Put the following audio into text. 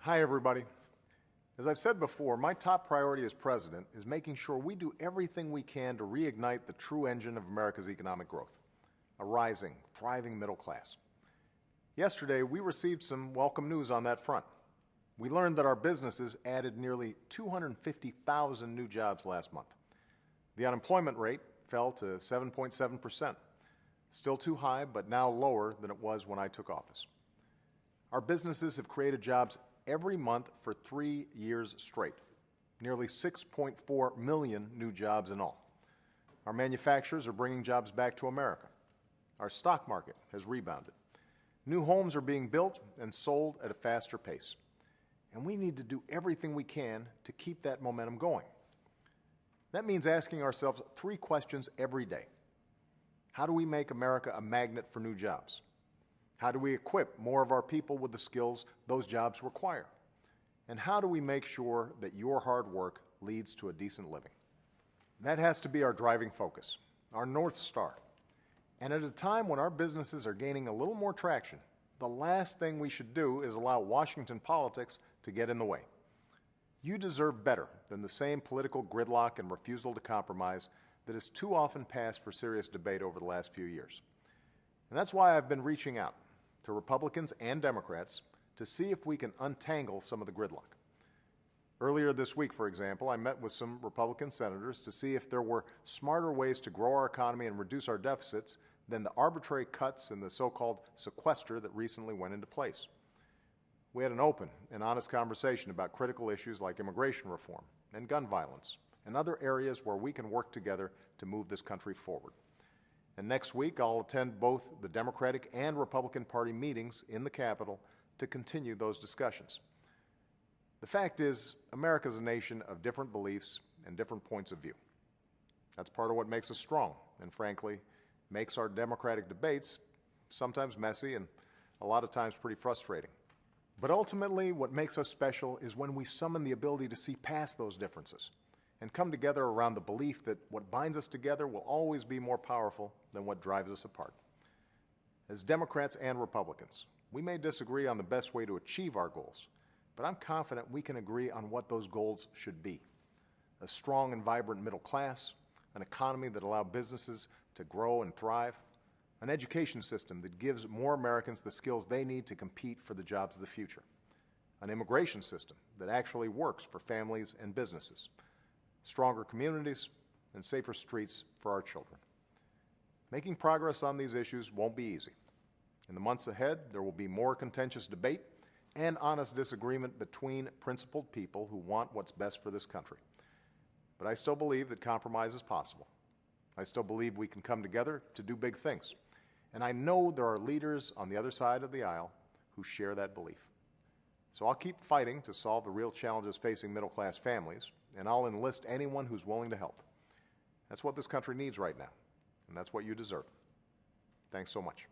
Hi, everybody. As I've said before, my top priority as president is making sure we do everything we can to reignite the true engine of America's economic growth, a rising, thriving middle class. Yesterday, we received some welcome news on that front. We learned that our businesses added nearly 250,000 new jobs last month. The unemployment rate fell to 7.7%, still too high, but now lower than it was when I took office. Our businesses have created jobs every month for 3 years straight, nearly 6.4 million new jobs in all. Our manufacturers are bringing jobs back to America. Our stock market has rebounded. New homes are being built and sold at a faster pace. And we need to do everything we can to keep that momentum going. That means asking ourselves 3 questions every day. How do we make America a magnet for new jobs? How do we equip more of our people with the skills those jobs require? And how do we make sure that your hard work leads to a decent living? That has to be our driving focus, our North Star. And at a time when our businesses are gaining a little more traction, the last thing we should do is allow Washington politics to get in the way. You deserve better than the same political gridlock and refusal to compromise that has too often passed for serious debate over the last few years. And that's why I've been reaching out to Republicans and Democrats to see if we can untangle some of the gridlock. Earlier this week, for example, I met with some Republican senators to see if there were smarter ways to grow our economy and reduce our deficits than the arbitrary cuts in the so-called Sequester that recently went into place. We had an open and honest conversation about critical issues like immigration reform and gun violence and other areas where we can work together to move this country forward. And next week, I'll attend both the Democratic and Republican Party meetings in the Capitol to continue those discussions. The fact is, America's a nation of different beliefs and different points of view. That's part of what makes us strong and, frankly, makes our democratic debates sometimes messy and a lot of times pretty frustrating. But ultimately, what makes us special is when we summon the ability to see past those differences and come together around the belief that what binds us together will always be more powerful than what drives us apart. As Democrats and Republicans, we may disagree on the best way to achieve our goals, but I'm confident we can agree on what those goals should be. A strong and vibrant middle class, an economy that allows businesses to grow and thrive, an education system that gives more Americans the skills they need to compete for the jobs of the future, an immigration system that actually works for families and businesses, stronger communities, and safer streets for our children. Making progress on these issues won't be easy. In the months ahead, there will be more contentious debate and honest disagreement between principled people who want what's best for this country. But I still believe that compromise is possible. I still believe we can come together to do big things. And I know there are leaders on the other side of the aisle who share that belief. So I'll keep fighting to solve the real challenges facing middle-class families, and I'll enlist anyone who's willing to help. That's what this country needs right now, and that's what you deserve. Thanks so much.